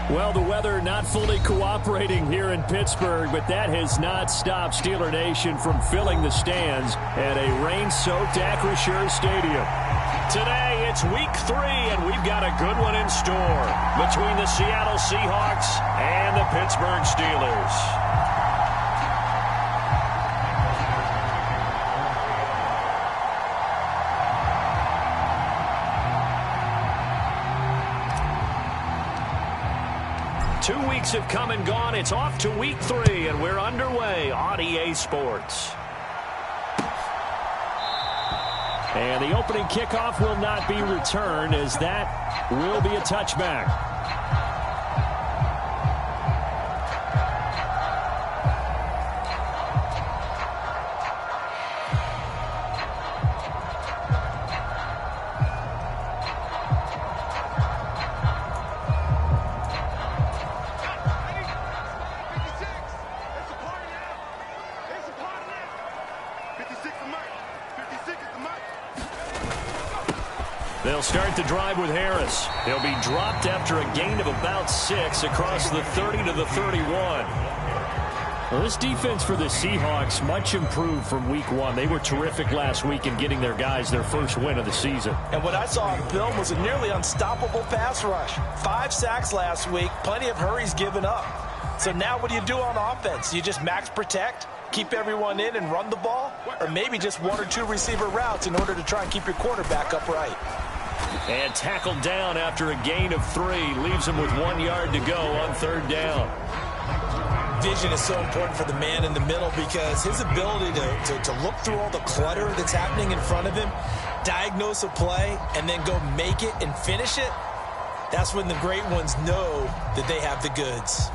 Well, the weather not fully cooperating here in Pittsburgh, but that has not stopped Steeler Nation from filling the stands at a rain-soaked Acrisure Stadium. Today, it's week 3, and we've got a good one in store between the Seattle Seahawks and the Pittsburgh Steelers. 2 weeks have come and gone. It's off to week 3, and we're underway on EA Sports. And the opening kickoff will not be returned, as that will be a touchback. They'll start the drive with Harris. He'll be dropped after a gain of about 6 across the 30 to the 31. Well, this defense for the Seahawks much improved from week 1. They were terrific last week in getting their guys their first win of the season. And what I saw on film was a nearly unstoppable pass rush. 5 sacks last week, plenty of hurries given up. So now what do you do on offense? You just max protect, keep everyone in and run the ball, or maybe just 1 or 2 receiver routes in order to try and keep your quarterback upright. And tackled down after a gain of 3. Leaves him with 1 yard to go on 3rd down. Vision is so important for the man in the middle because his ability to look through all the clutter that's happening in front of him, diagnose a play, and then go make it and finish it, that's when the great ones know that they have the goods.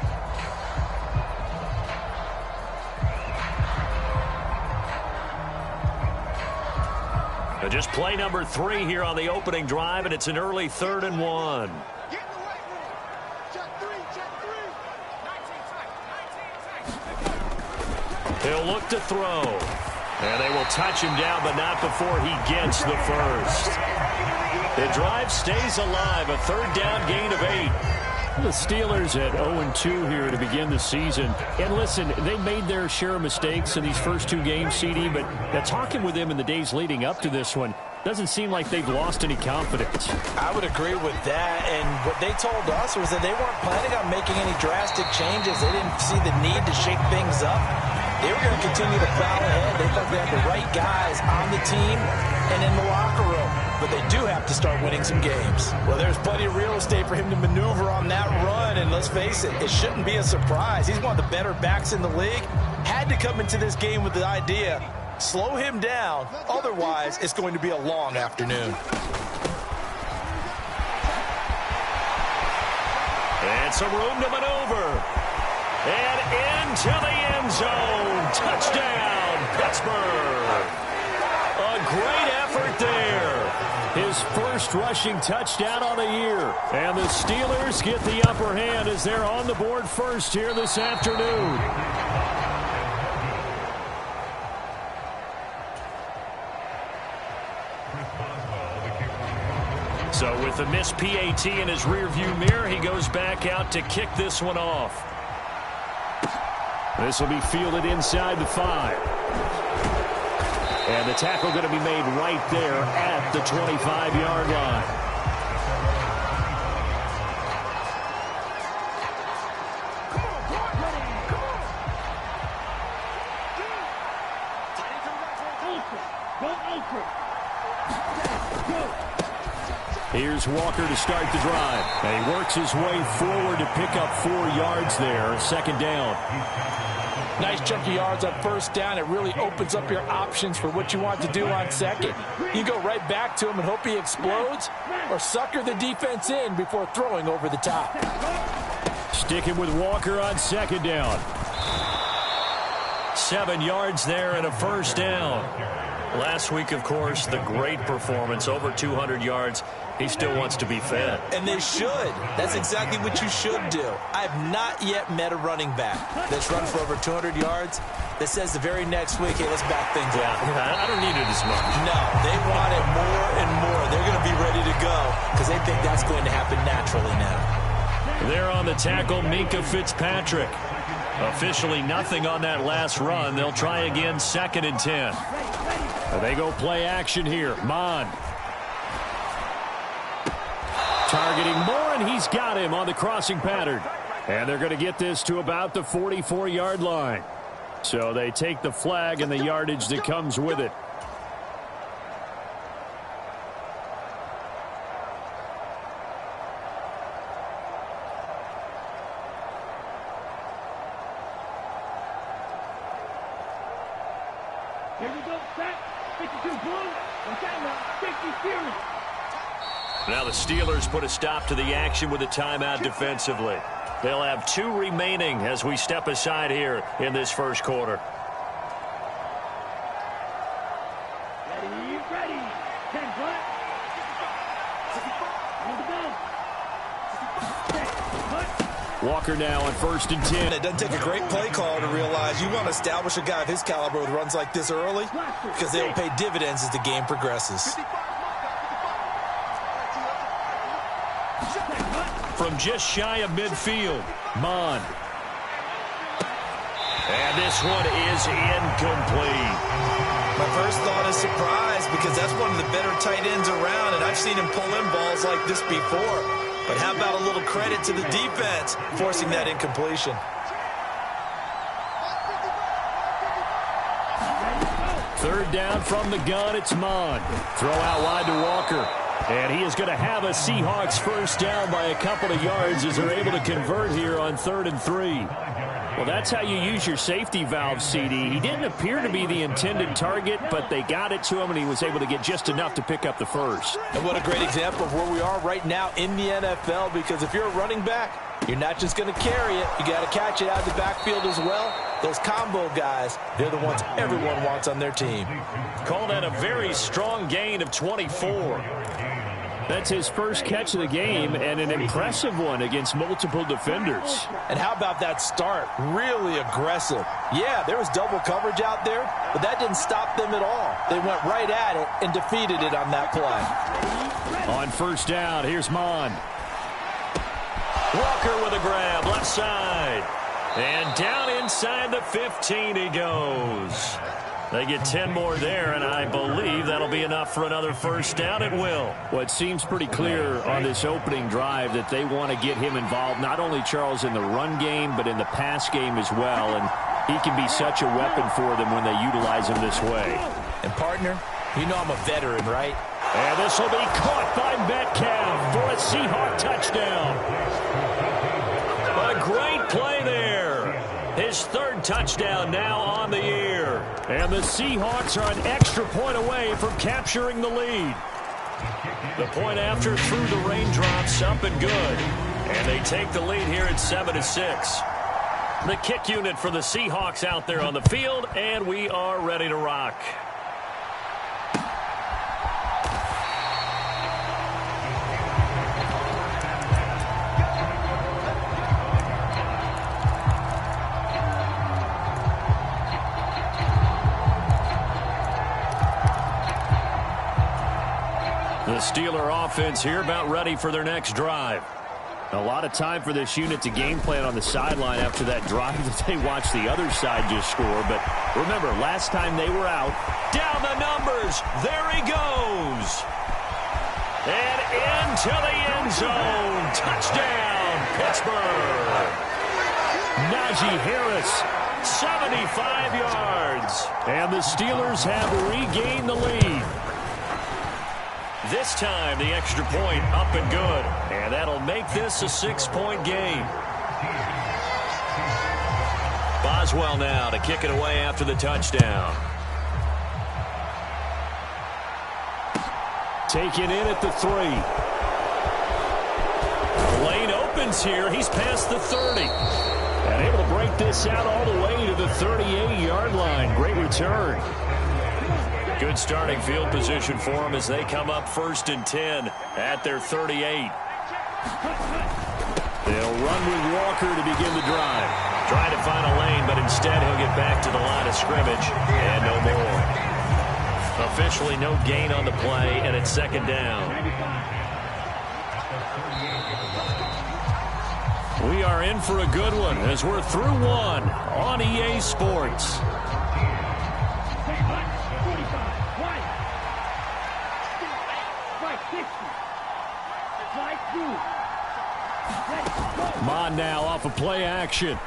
Just play number 3 here on the opening drive, and it's an early 3rd and 1. He'll look to throw. And they will touch him down, but not before he gets the first. The drive stays alive, a 3rd down gain of 8. The Steelers at 0-2 here to begin the season. And listen, they made their share of mistakes in these first 2 games, CD, but talking with them in the days leading up to this one, doesn't seem like they've lost any confidence. I would agree with that, and what they told us was that they weren't planning on making any drastic changes. They didn't see the need to shake things up. They were going to continue to plow ahead. They thought they had the right guys on the team and in the locker room. But they do have to start winning some games. Well, there's plenty of real estate for him to maneuver on that run, and let's face it, it shouldn't be a surprise. He's one of the better backs in the league. Had to come into this game with the idea, slow him down, otherwise it's going to be a long afternoon. And some room to maneuver. And into the end zone. Touchdown, Pittsburgh. A great effort there. His first rushing touchdown on the year. And the Steelers get the upper hand as they're on the board first here this afternoon. So with the missed PAT in his rearview mirror, he goes back out to kick this one off. This will be fielded inside the 5. And the tackle going to be made right there at the 25-yard line. Here's Walker to start the drive. And he works his way forward to pick up 4 yards there. 2nd down. Nice chunk of yards on 1st down. It really opens up your options for what you want to do on 2nd. You go right back to him and hope he explodes, or sucker the defense in before throwing over the top. Sticking with Walker on 2nd down. 7 yards there and a 1st down. Last week, of course, the great performance, over 200 yards. He still wants to be fed. And they should. That's exactly what you should do. I have not yet met a running back that's run for over 200 yards that says the very next week, hey, let's back things up. I don't need it as much. No, they want it more and more. They're going to be ready to go because they think that's going to happen naturally now. There on the tackle, Minkah Fitzpatrick. Officially nothing on that last run. They'll try again, 2nd and 10. They go play action here. Mon. Targeting Moore, and he's got him on the crossing pattern. And they're going to get this to about the 44-yard line. So they take the flag and the yardage that comes with it. Here we go, set. 52 blue. Okay, now, 50 series. Now the Steelers put a stop to the action with a timeout defensively. They'll have 2 remaining as we step aside here in this first quarter. Ready, ready. 10 front. On the go. Walker now on 1st and 10. It doesn't take a great play call to realize you want to establish a guy of his caliber with runs like this early because they will pay dividends as the game progresses. From just shy of midfield, Mon. And this one is incomplete. My first thought is surprise because that's one of the better tight ends around, and I've seen him pull in balls like this before. But how about a little credit to the defense forcing that incompletion? Third down from the gun, it's Mon. Throw out wide to Walker. And he is going to have a Seahawks first down by a couple of yards as they're able to convert here on 3rd and 3. Well, that's how you use your safety valve, CD. He didn't appear to be the intended target, but they got it to him, and he was able to get just enough to pick up the first. And what a great example of where we are right now in the NFL, because if you're a running back, you're not just going to carry it. You got to catch it out of the backfield as well. Those combo guys, they're the ones everyone wants on their team. Call that a very strong gain of 24. That's his first catch of the game, and an impressive one against multiple defenders. And how about that start? Really aggressive. Yeah, there was double coverage out there, but that didn't stop them at all. They went right at it and defeated it on that play. On first down, here's Mon. Walker with a grab, left side. And down inside the 15 he goes. They get 10 more there, and I believe that'll be enough for another first down. It will. Well, it seems pretty clear on this opening drive that they want to get him involved, not only, Charles, in the run game, but in the pass game as well. And he can be such a weapon for them when they utilize him this way. And, partner, you know I'm a veteran, right? And this will be caught by Metcalf for a Seahawk touchdown. A great play there. His 3rd touchdown now on the year. And the Seahawks are an extra point away from capturing the lead. The point after through the raindrops, up and good. And they take the lead here at 7-6. The kick unit for the Seahawks out there on the field, and we are ready to rock. The Steeler offense here about ready for their next drive. A lot of time for this unit to game plan on the sideline after that drive that they watched the other side just score. But remember, last time they were out. Down the numbers. There he goes. And into the end zone. Touchdown, Pittsburgh. Najee Harris, 75 yards. And the Steelers have regained the lead. This time, the extra point up and good. And that'll make this a 6-point game. Boswell now to kick it away after the touchdown. Taken in at the 3. The lane opens here. He's past the 30. And able to break this out all the way to the 38-yard line. Great return. Good starting field position for them as they come up 1st and 10 at their 38. They'll run with Walker to begin the drive. Trying to find a lane, but instead he'll get back to the line of scrimmage. And no more. Officially no gain on the play, and it's 2nd down. are in for a good one as we're through one on EA Sports. Mon now off of play action.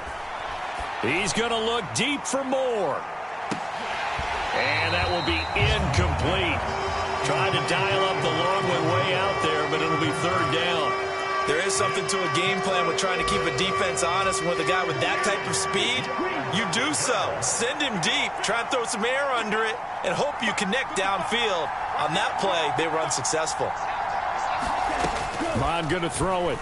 He's going to look deep for more. And that will be incomplete. Trying to dial up the long way out there, but it'll be third down. There is something to a game plan with trying to keep a defense honest. With a guy with that type of speed, you do so. Send him deep, try and throw some air under it, and hope you connect downfield. On that play, they were unsuccessful. Mon going to throw it.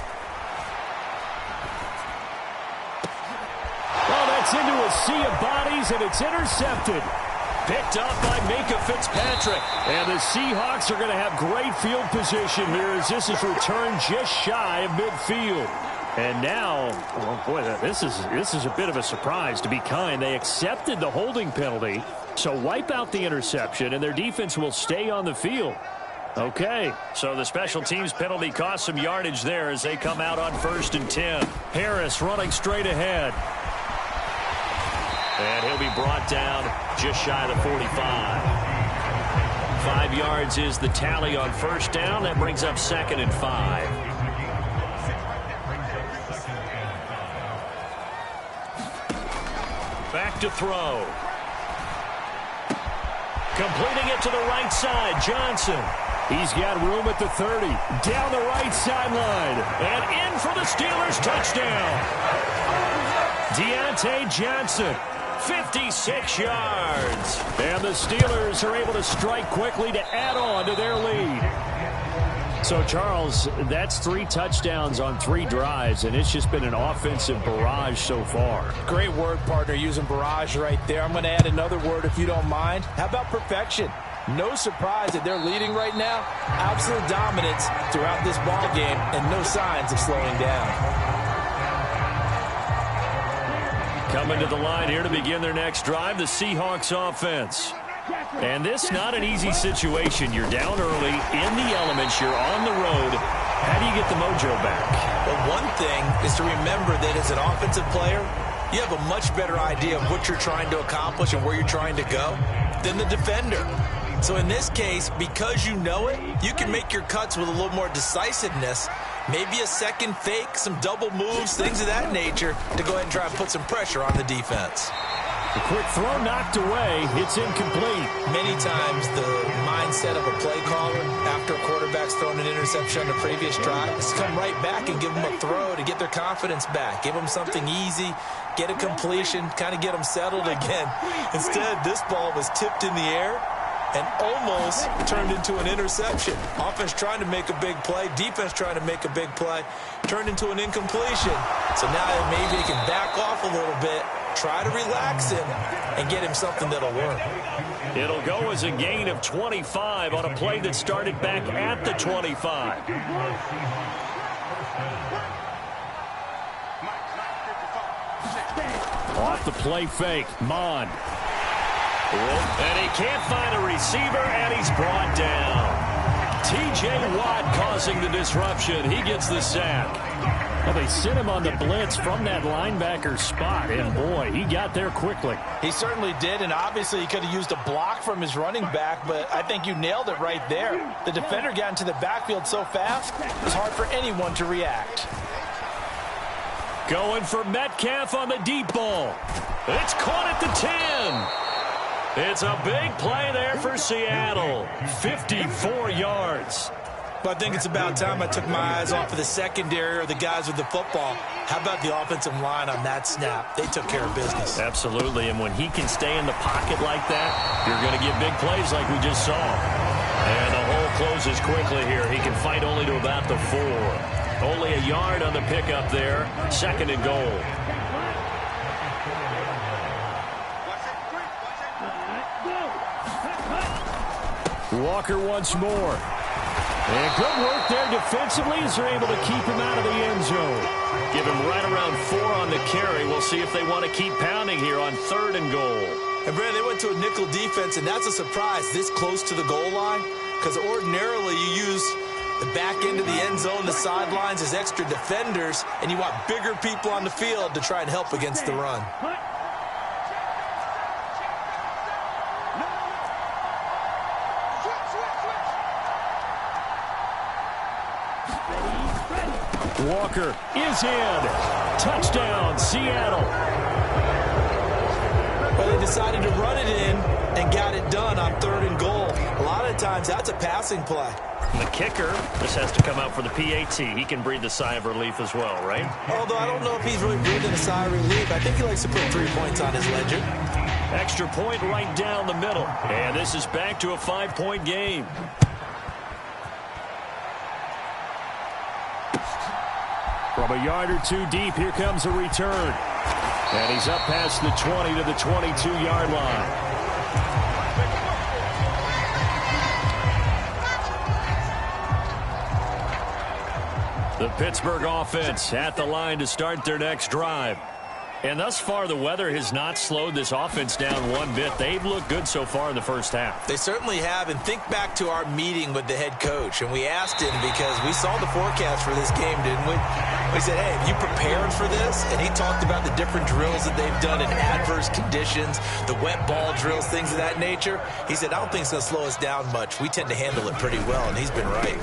Oh, that's into a sea of bodies, and it's intercepted. Picked up by Minka Fitzpatrick. And the Seahawks are going to have great field position here as this is returned just shy of midfield. And now, oh boy, this is a bit of a surprise, to be kind. They accepted the holding penalty, so wipe out the interception, and their defense will stay on the field. Okay, so the special teams penalty cost some yardage there as they come out on 1st and 10. Harris running straight ahead. And he'll be brought down just shy of the 45. 5 yards is the tally on 1st down. That brings up 2nd and 5. Back to throw. Completing it to the right side, Johnson. He's got room at the 30. Down the right sideline. And in for the Steelers touchdown. Deontay Johnson. 56 yards. And the Steelers are able to strike quickly to add on to their lead. So, Charles, that's 3 touchdowns on 3 drives, and it's just been an offensive barrage so far. Great word, partner, using barrage right there. I'm going to add another word if you don't mind. How about perfection? No surprise that they're leading right now. Absolute dominance throughout this ball game, and no signs of slowing down. Coming to the line here to begin their next drive, the Seahawks offense. And this not an easy situation. You're down early, in the elements, you're on the road. How do you get the mojo back? Well, one thing is to remember that as an offensive player, you have a much better idea of what you're trying to accomplish and where you're trying to go than the defender. So in this case, because you know it, you can make your cuts with a little more decisiveness. Maybe a second fake, some double moves, things of that nature to go ahead and try and put some pressure on the defense. A quick throw knocked away. It's incomplete. Many times the mindset of a play caller after a quarterback's thrown an interception on the previous drive is to come right back and give them a throw to get their confidence back. Give them something easy, get a completion, kind of get them settled again. Instead, this ball was tipped in the air and almost turned into an interception. Offense trying to make a big play, defense trying to make a big play, turned into an incompletion. So now maybe they can back off a little bit, try to relax him, and get him something that'll work. It'll go as a gain of 25 on a play that started back at the 25. Off the play fake, Mon. And he can't find a receiver, and he's brought down. T.J. Watt causing the disruption. He gets the sack. Well, they sent him on the blitz from that linebacker spot, and boy, he got there quickly. He certainly did, and obviously he could have used a block from his running back, but I think you nailed it right there. The defender got into the backfield so fast, it was hard for anyone to react. Going for Metcalf on the deep ball. It's caught at the 10. It's a big play there for Seattle. 54 yards. But I think it's about time I took my eyes off of the secondary or the guys with the football. How about the offensive line on that snap? They took care of business. Absolutely, and when he can stay in the pocket like that, you're going to get big plays like we just saw. And the hole closes quickly here. He can fight only to about the 4. Only a yard on the pickup there. 2nd and goal. Walker once more. And good work there defensively as they're able to keep him out of the end zone. Give him right around 4 on the carry. We'll see if they want to keep pounding here on 3rd and goal. And, Brad, they went to a nickel defense, and that's a surprise this close to the goal line because ordinarily you use The back end of the end zone, the sidelines is extra defenders, and you want bigger people on the field to try and help against the run. Walker is in. Touchdown, Seattle. Well, they decided to run it in and got it done on 3rd and goal. A lot of times, that's a passing play. And the kicker, this has to come out for the PAT. He can breathe a sigh of relief as well, right? Although I don't know if he's really breathing a sigh of relief. I think he likes to put 3 points on his ledger. Extra point right down the middle. And this is back to a 5-point game. From a yard or two deep, here comes a return. And he's up past the 20 to the 22-yard line. The Pittsburgh offense at the line to start their next drive. And thus far, the weather has not slowed this offense down one bit. They've looked good so far in the first half. They certainly have. And think back to our meeting with the head coach. And we asked him because we saw the forecast for this game, didn't we? We said, hey, have you prepared for this? And he talked about the different drills that they've done in adverse conditions, the wet ball drills, things of that nature. He said, I don't think it's going to slow us down much. We tend to handle it pretty well, and he's been right.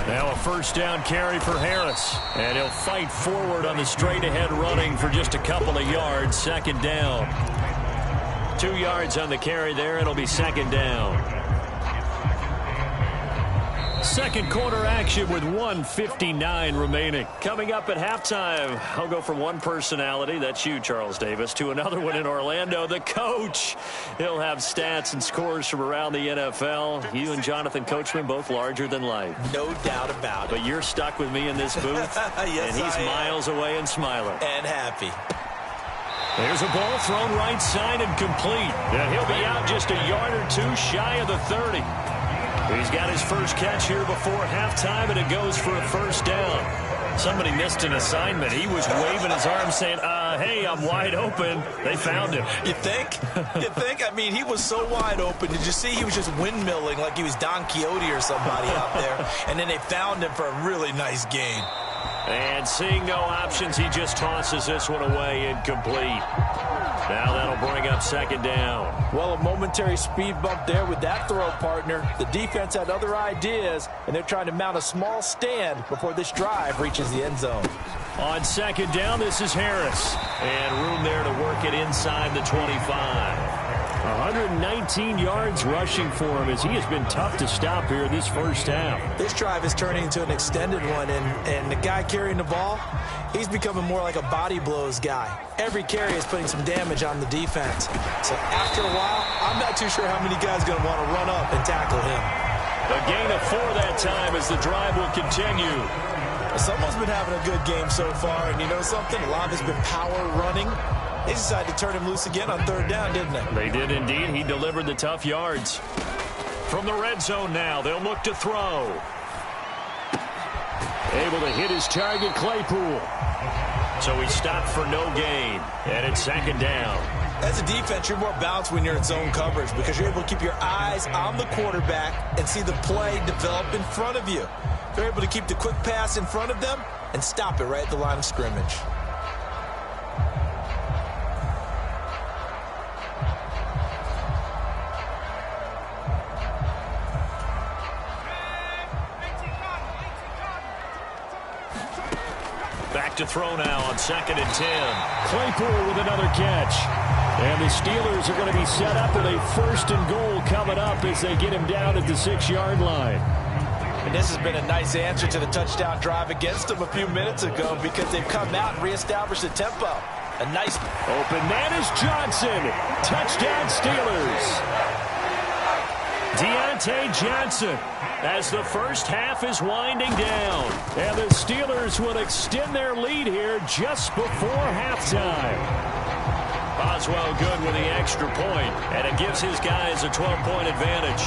Now a first down carry for Harris. And he'll fight forward on the straight-ahead running for just a couple of yards. 2nd down. 2 yards on the carry there. It'll be 2nd down. Second quarter action with 1:59 remaining. Coming up at halftime, I'll go from one personality, that's you, Charles Davis, to another one in Orlando, the coach. He'll have stats and scores from around the NFL. You and Jonathan Coachman, both larger than life. No doubt about it. But you're stuck with me in this booth, yes, and he's miles away and smiling. And happy. There's a ball thrown right side and complete. And he'll be out just a yard or two shy of the 30. He's got his first catch here before halftime, and it goes for a first down. Somebody missed an assignment. He was waving his arm saying, hey, I'm wide open. They found him. You think? You think? I mean, he was so wide open. Did you see he was just windmilling like he was Don Quixote or somebody out there? And then they found him for a really nice gain. And seeing no options, he just tosses this one away, incomplete. Now that'll bring up 2nd down. Well, a momentary speed bump there with that throw, partner. The defense had other ideas, and they're trying to mount a small stand before this drive reaches the end zone. On 2nd down, this is Harris. And room there to work it inside the 25. 119 yards rushing for him as he has been tough to stop here this first half. This drive is turning into an extended one, and the guy carrying the ball, he's becoming more like a body blows guy. Every carry is putting some damage on the defense. So after a while, I'm not too sure how many guys are going to want to run up and tackle him. A gain of 4 that time as the drive will continue. Someone's been having a good game so far, and you know something? A lot of it's been power running. They decided to turn him loose again on 3rd down, didn't they? They did indeed. He delivered the tough yards. From the red zone now, they'll look to throw. Able to hit his target, Claypool. So he stopped for no gain, and it's 2nd down. As a defense, you're more balanced when you're in zone coverage because you're able to keep your eyes on the quarterback and see the play develop in front of you. They're able to keep the quick pass in front of them and stop it right at the line of scrimmage. Back to throw now on 2nd and 10. Claypool with another catch. And the Steelers are going to be set up with a 1st and goal coming up as they get him down at the 6-yard line. And this has been a nice answer to the touchdown drive against them a few minutes ago because they've come out and reestablished the tempo. A nice open man is Johnson. Touchdown Steelers. Deontay Johnson as the first half is winding down. And the Steelers will extend their lead here just before halftime. Boswell good with the extra point, and it gives his guys a 12-point advantage.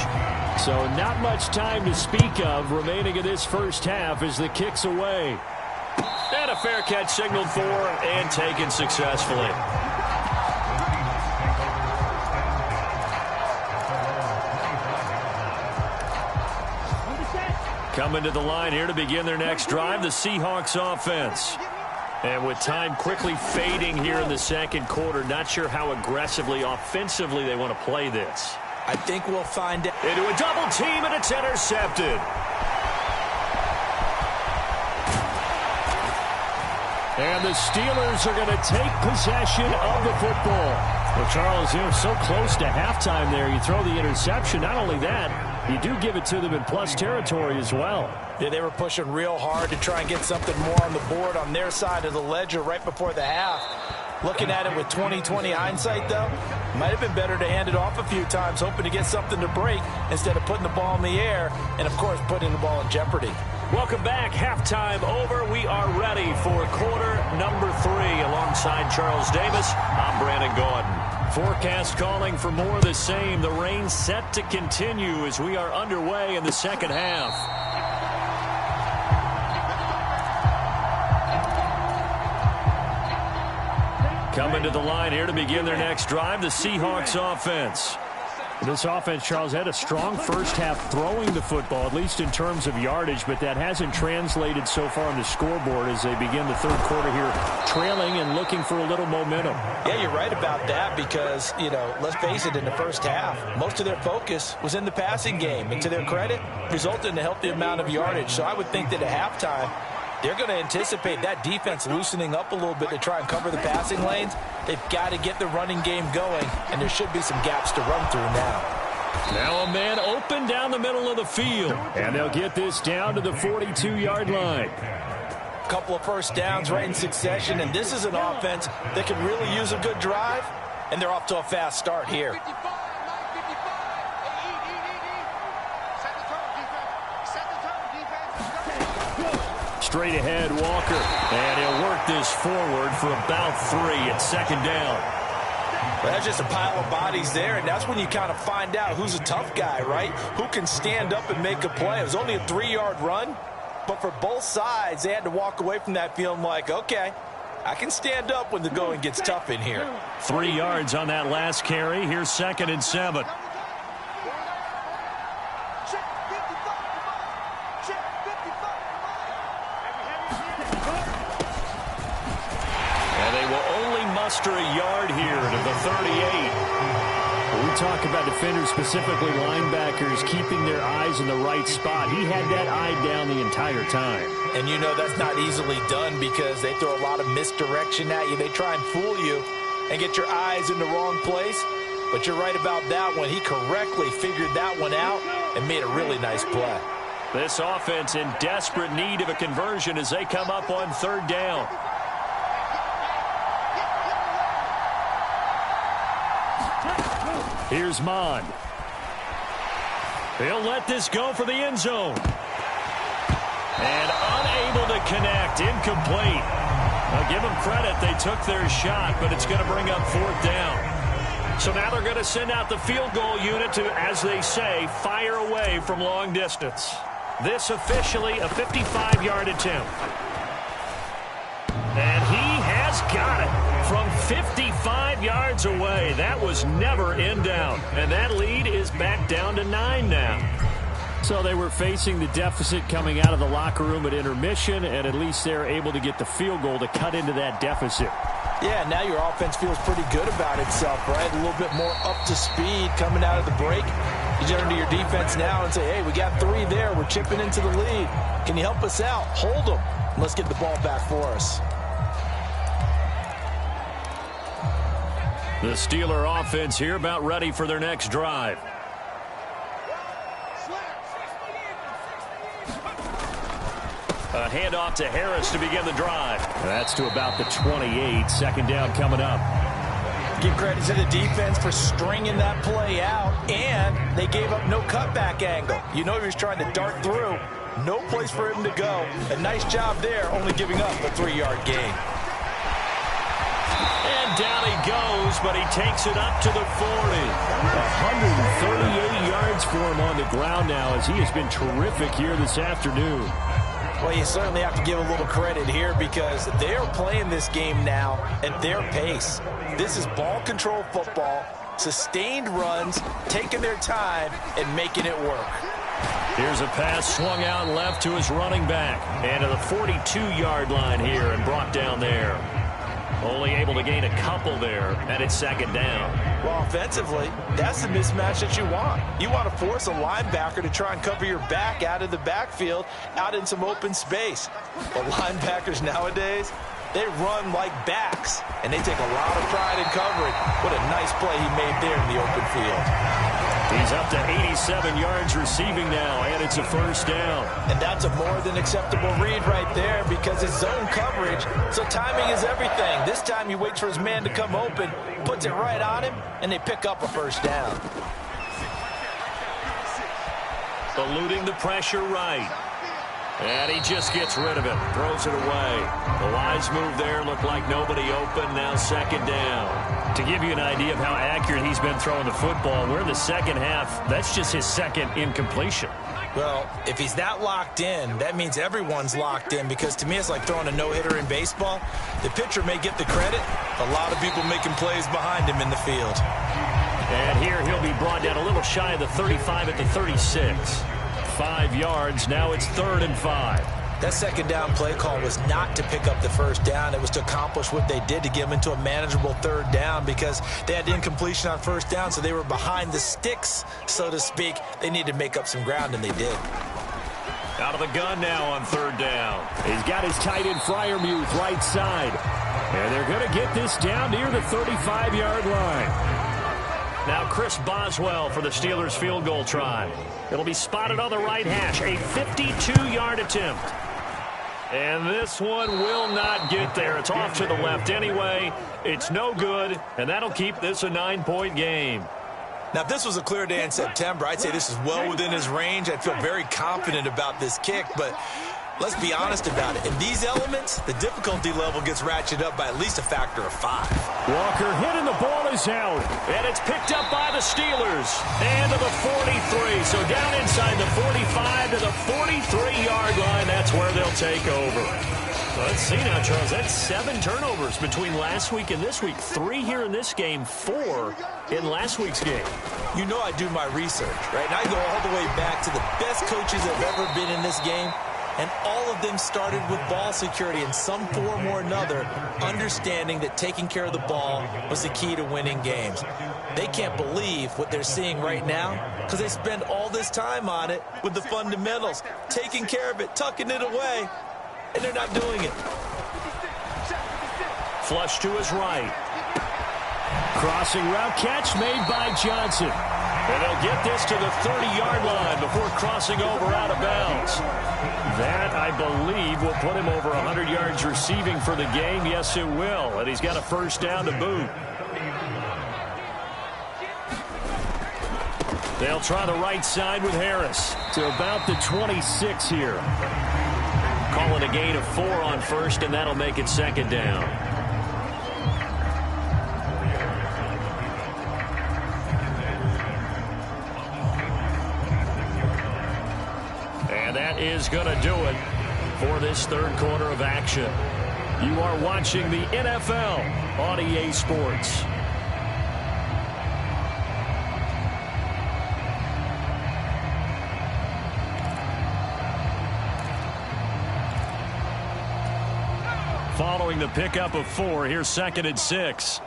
So not much time to speak of remaining in this first half as the kick's away. And a fair catch signaled for and taken successfully. Coming to the line here to begin their next drive, the Seahawks offense. And with time quickly fading here in the second quarter, not sure how aggressively, offensively they want to play this. I think we'll find out. Into a double team, and it's intercepted. And the Steelers are going to take possession of the football. Well, Charles, you're so close to halftime there. You throw the interception. Not only that, you do give it to them in plus territory as well. Yeah, they were pushing real hard to try and get something more on the board on their side of the ledger right before the half. Looking at it with 20/20 hindsight, though, might have been better to hand it off a few times, hoping to get something to break instead of putting the ball in the air and, of course, putting the ball in jeopardy. Welcome back. Halftime over. We are ready for quarter number 3. Alongside Charles Davis, I'm Brandon Gordon. Forecast calling for more of the same. The rain set to continue as we are underway in the second half. Coming to the line here to begin their next drive, the Seahawks offense. This offense, Charles, had a strong first half throwing the football, at least in terms of yardage, but that hasn't translated so far on the scoreboard as they begin the third quarter here, trailing and looking for a little momentum. Yeah, you're right about that because, you know, let's face it, in the first half, most of their focus was in the passing game, and to their credit, resulted in a healthy amount of yardage. So I would think that at halftime, they're going to anticipate that defense loosening up a little bit to try and cover the passing lanes. They've got to get the running game going, and there should be some gaps to run through now. Now a man open down the middle of the field. And they'll get this down to the 42-yard line. A couple of first downs right in succession, and this is an offense that can really use a good drive, and they're off to a fast start here. Straight ahead, Walker. And he'll work this forward for about 3 at second down. Well, that's just a pile of bodies there, and that's when you kind of find out who's a tough guy, right? Who can stand up and make a play. It was only a 3-yard run, but for both sides, they had to walk away from that feeling like, okay, I can stand up when the going gets tough in here. 3 yards on that last carry. Here's 2nd and 7. A yard here to the 38. We talk about defenders, specifically linebackers, keeping their eyes in the right spot. He had that eye down the entire time. And you know that's not easily done because they throw a lot of misdirection at you. They try and fool you and get your eyes in the wrong place. But you're right about that one. He correctly figured that one out and made a really nice play. This offense in desperate need of a conversion as they come up on 3rd down. Here's Mond. He'll let this go for the end zone. And unable to connect. Incomplete. I'll give them credit. They took their shot, but it's going to bring up 4th down. So now they're going to send out the field goal unit to, as they say, fire away from long distance. This officially a 55-yard attempt. And he has got it. From 55 yards away, that was never in doubt. And that lead is back down to 9 now. So they were facing the deficit coming out of the locker room at intermission, and at least they're able to get the field goal to cut into that deficit. Yeah, now your offense feels pretty good about itself, right? A little bit more up to speed coming out of the break. You turn to your defense now and say, hey, we got 3 there. We're chipping into the lead. Can you help us out? Hold them. Let's get the ball back for us. The Steeler offense here about ready for their next drive. A handoff to Harris to begin the drive. That's to about the 28. 2nd down coming up. Give credit to the defense for stringing that play out, and they gave up no cutback angle. You know he was trying to dart through. No place for him to go. A nice job there, only giving up a 3-yard gain. And down he goes, but he takes it up to the 40. 138 yards for him on the ground now as he has been terrific here this afternoon. Well, you certainly have to give a little credit here because they are playing this game now at their pace. This is ball control football, sustained runs, taking their time, and making it work. Here's a pass swung out left to his running back. And to the 42-yard line here and brought down there. Only able to gain a couple there, and it's second down. Well, offensively, that's the mismatch that you want. You want to force a linebacker to try and cover your back out of the backfield, out in some open space. But linebackers nowadays, they run like backs, and they take a lot of pride in covering. What a nice play he made there in the open field. He's up to 87 yards receiving now, and it's a first down. And that's a more than acceptable read right there because it's zone coverage, so timing is everything. This time he waits for his man to come open, puts it right on him, and they pick up a first down. Eluding the pressure right. And he just gets rid of it, throws it away. The wise move there, looked like nobody open, now second down. To give you an idea of how accurate he's been throwing the football, we're in the second half. That's just his second incompletion. Well, if he's that locked in, that means everyone's locked in because to me it's like throwing a no-hitter in baseball. The pitcher may get the credit. A lot of people making plays behind him in the field. And here he'll be brought down a little shy of the 35 at the 36. 5 yards, now it's 3rd and 5. That second down play call was not to pick up the first down. It was to accomplish what they did to get them into a manageable 3rd down because they had incompletion on first down, so they were behind the sticks, so to speak. They needed to make up some ground, and they did. Out of the gun now on 3rd down. He's got his tight end Freiermuth right side. And they're going to get this down near the 35-yard line. Now Chris Boswell for the Steelers field goal try. It'll be spotted on the right hash. A 52-yard attempt. And this one will not get there. It's off to the left anyway. It's no good, and that'll keep this a 9-point game. Now, if this was a clear day in September, I'd say this is well within his range. I'd feel very confident about this kick, but let's be honest about it. In these elements, the difficulty level gets ratcheted up by at least a factor of 5. Walker hit and the ball is out. And it's picked up by the Steelers. And to the 43. So down inside the 45 to the 43-yard line. That's where they'll take over. Let's see now, Charles. That's 7 turnovers between last week and this week. 3 here in this game, 4 in last week's game. You know I do my research, right? And I go all the way back to the best coaches that have ever been in this game. And all of them started with ball security in some form or another, understanding that taking care of the ball was the key to winning games. They can't believe what they're seeing right now because they spend all this time on it with the fundamentals, taking care of it, tucking it away, and they're not doing it. Flush to his right. Crossing route catch made by Johnson. And they'll get this to the 30-yard line before crossing over out of bounds. That, I believe, will put him over 100 yards receiving for the game. Yes, it will. And he's got a first down to boot. They'll try the right side with Harris. To about the 26 here. Calling a gain of 4 on first, and that'll make it second down. That is going to do it for this 3rd quarter of action. You are watching the NFL on EA Sports. Following the pickup of 4, here's 2nd and 6.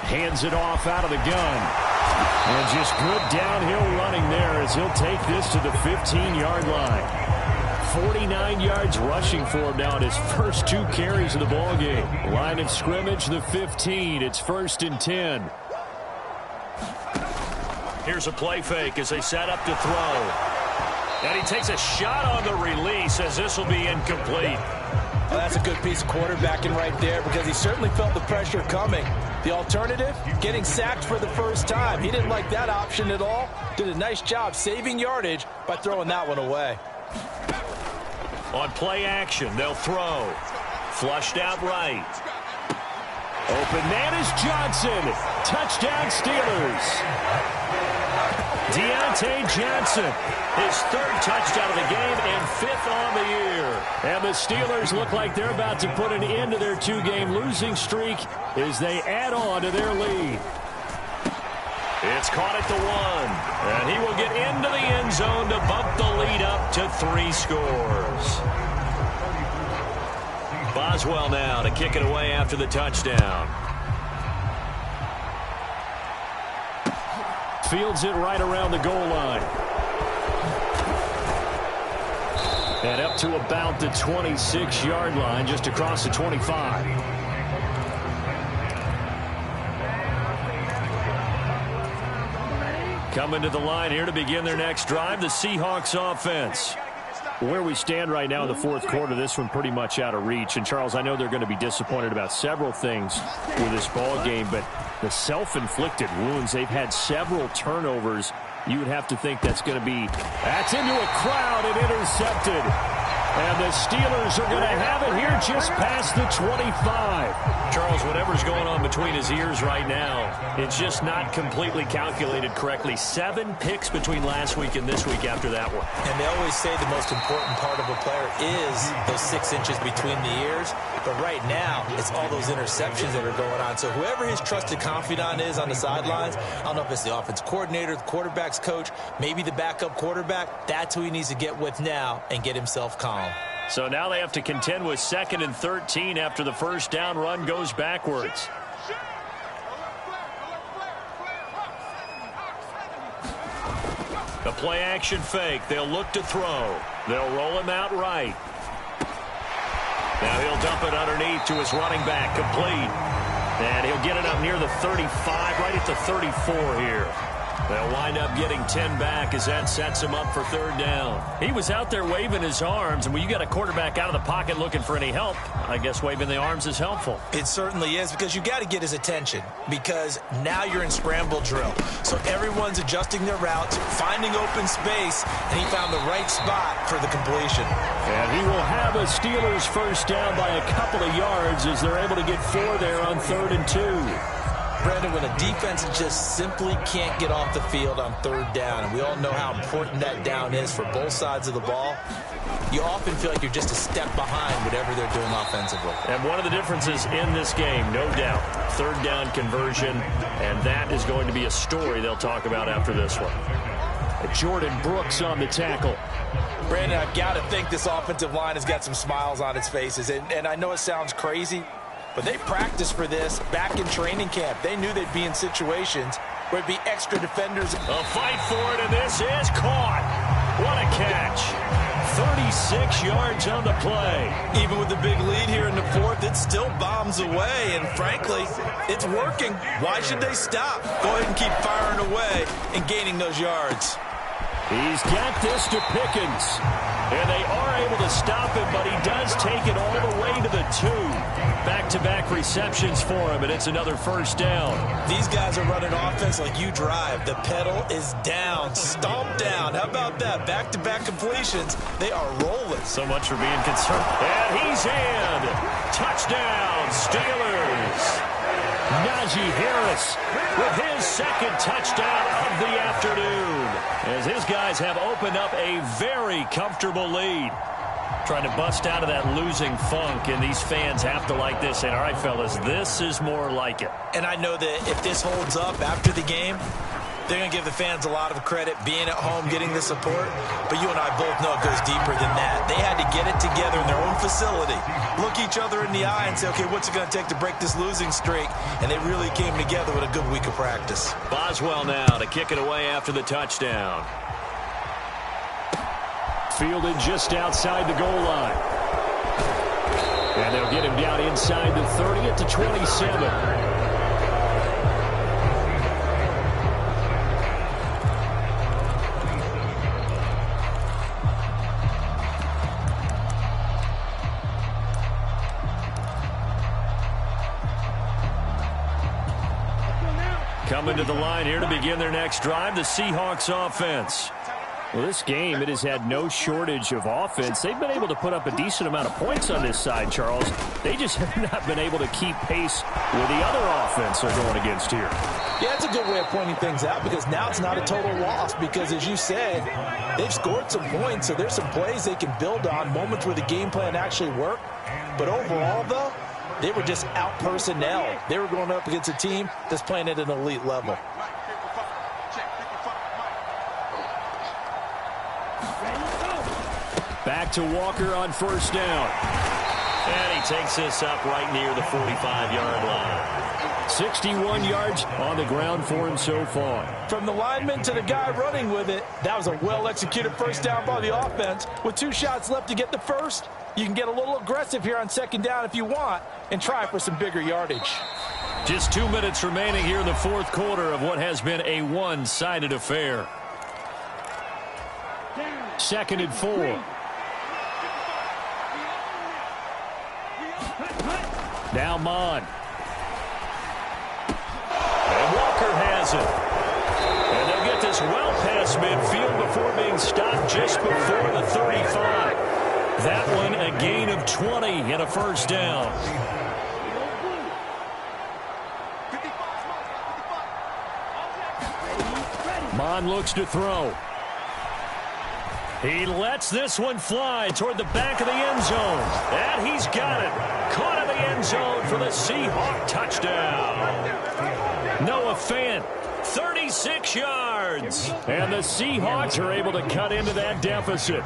Hands it off out of the gun. And just good downhill running there as he'll take this to the 15-yard line. 49 yards rushing for him now in his first 2 carries of the ballgame. Line of scrimmage, the 15. It's 1st and 10. Here's a play fake as they set up to throw. And he takes a shot on the release as this will be incomplete. Well, that's a good piece of quarterbacking right there because he certainly felt the pressure coming. The alternative, getting sacked for the first time. He didn't like that option at all. Did a nice job saving yardage by throwing that one away. On play action, they'll throw. Flushed out right. Open man is Johnson. Touchdown Steelers. Deontay Johnson, his 3rd touchdown of the game and 5th on the year. And the Steelers look like they're about to put an end to their 2-game losing streak as they add on to their lead. It's caught at the 1. And he will get into the end zone to bump the lead up to 3 scores. Boswell now to kick it away after the touchdown. Fields it right around the goal line. And up to about the 26-yard line, just across the 25. Coming to the line here to begin their next drive, the Seahawks offense. Where we stand right now in the fourth quarter, this one pretty much out of reach. And, Charles, I know they're going to be disappointed about several things with this ball game, but the self-inflicted wounds, they've had several turnovers. You would have to think that's going to be, that's into a crowd and intercepted. And the Steelers are going to have it here just past the 25. Charles, whatever's going on between his ears right now, it's just not completely calculated correctly. 7 picks between last week and this week after that one. And they always say the most important part of a player is those 6 inches between the ears. But right now, it's all those interceptions that are going on. So whoever his trusted confidant is on the sidelines, I don't know if it's the offense coordinator, the quarterback's coach, maybe the backup quarterback, that's who he needs to get with now and get himself calm. So now they have to contend with 2nd and 13 after the first down run goes backwards. The play action fake. They'll look to throw. They'll roll him out right. Now he'll dump it underneath to his running back, complete. And he'll get it up near the 35, right at the 34 here. They'll wind up getting 10 back as that sets him up for 3rd down. He was out there waving his arms, and when you got a quarterback out of the pocket looking for any help, I guess waving the arms is helpful. It certainly is, because you got to get his attention, because now you're in scramble drill. So everyone's adjusting their routes, finding open space, and he found the right spot for the completion. And he will have a Steelers first down by a couple of yards as they're able to get 4 there on 3rd and 2. Brandon, when a defense just simply can't get off the field on 3rd down, and we all know how important that down is for both sides of the ball, you often feel like you're just a step behind whatever they're doing offensively. And one of the differences in this game, no doubt, 3rd down conversion, and that is going to be a story they'll talk about after this one. Jordan Brooks on the tackle. Brandon, I've got to think this offensive line has got some smiles on its faces, and I know it sounds crazy, but they practiced for this back in training camp. They knew they'd be in situations where it'd be extra defenders. A fight for it, and this is caught. What a catch. 36 yards on the play. Even with the big lead here in the 4th, it still bombs away, and frankly, it's working. Why should they stop? Go ahead and keep firing away and gaining those yards. He's got this to Pickens. And they are able to stop him, but he does take it all the way to the 2. Back-to-back receptions for him, and it's another first down. These guys are running offense like you drive. The pedal is down, stomp down. How about that? Back-to-back completions. They are rolling. So much for being concerned. And he's in. Touchdown, Steelers. Najee Harris with his 2nd touchdown of the afternoon, as his guys have opened up a very comfortable lead. Trying to bust out of that losing funk, and these fans have to like this. And all right, fellas, this is more like it. And I know that if this holds up after the game, they're going to give the fans a lot of credit, being at home, getting the support. But you and I both know it goes deeper than that. They had to get it together in their own facility, look each other in the eye and say, okay, what's it going to take to break this losing streak? And they really came together with a good week of practice. Boswell now to kick it away after the touchdown. Fielded just outside the goal line. And they'll get him down inside the 30 at the 27. Coming to the line here to begin their next drive, the Seahawks offense. Well, this game, it has had no shortage of offense. They've been able to put up a decent amount of points on this side, Charles. They just have not been able to keep pace with the other offense they're going against here. Yeah, it's a good way of pointing things out, because now it's not a total loss, because as you said, they've scored some points, so there's some plays they can build on, moments where the game plan actually worked. But overall, though, they were just out-personnel. They were going up against a team that's playing at an elite level. Back to Walker on first down. And he takes this up right near the 45-yard line. 61 yards on the ground for him so far. From the lineman to the guy running with it, that was a well-executed first down by the offense. With 2 shots left to get the first, you can get a little aggressive here on second down if you want and try for some bigger yardage. Just 2 minutes remaining here in the fourth quarter of what has been a one-sided affair. 2nd and 4. Now Mon. And Walker has it. And they'll get this well past midfield before being stopped just before the 35. That one a gain of 20 and a first down. Mon looks to throw. He lets this one fly toward the back of the end zone. And he's got it. Caught in the end zone for the Seahawks touchdown. Noah Fant, 36 yards. And the Seahawks are able to cut into that deficit.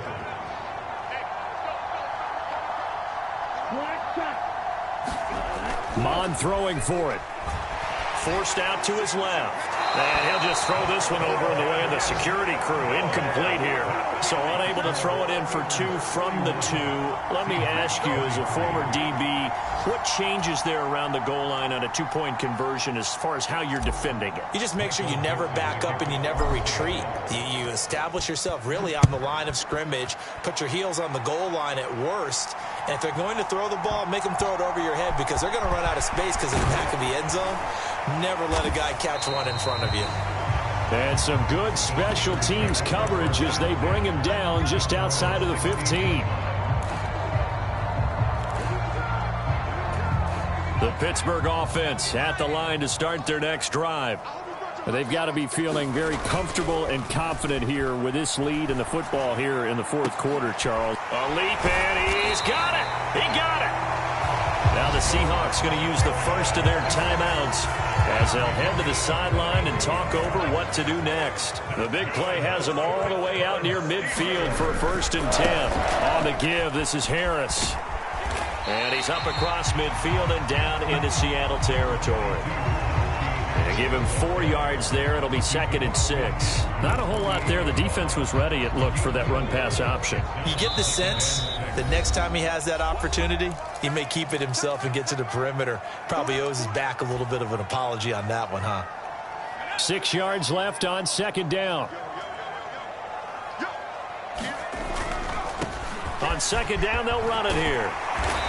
Mon throwing for it. Forced out to his left. And he'll just throw this one over in the way of the security crew. Incomplete here. So unable to throw it in for 2 from the 2. Let me ask you, as a former DB, what changes there around the goal line on a 2-point conversion as far as how you're defending it? You just make sure you never back up and you never retreat. You establish yourself really on the line of scrimmage, put your heels on the goal line at worst. And if they're going to throw the ball, make them throw it over your head because they're going to run out of space because of the back of the end zone. Never let a guy catch one in front of you. And some good special teams coverage as they bring him down just outside of the 15. The Pittsburgh offense at the line to start their next drive. They've got to be feeling very comfortable and confident here with this lead in the football here in the fourth quarter, Charles. A leap, and he's got it. He got it. Now the Seahawks going to use the first of their timeouts as they'll head to the sideline and talk over what to do next. The big play has them all the way out near midfield for a 1st and 10. On the give, this is Harris. And he's up across midfield and down into Seattle territory. They give him 4 yards there. It'll be 2nd and 6. Not a whole lot there. The defense was ready, it looked, for that run-pass option. You get the sense that next time he has that opportunity, he may keep it himself and get to the perimeter. Probably owes his back a little bit of an apology on that one, huh? 6 yards left on 2nd down. On 2nd down, they'll run it here.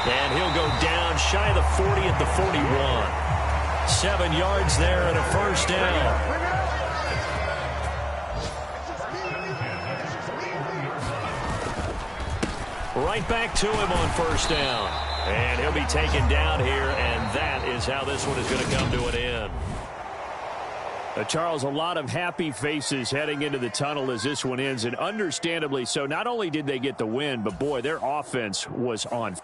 And he'll go down shy of the 40 at the 41. 7 yards there and a first down. Right back to him on first down. And he'll be taken down here, and that is how this one is going to come to an end. Charles, a lot of happy faces heading into the tunnel as this one ends, and understandably so. Not only did they get the win, but boy, their offense was on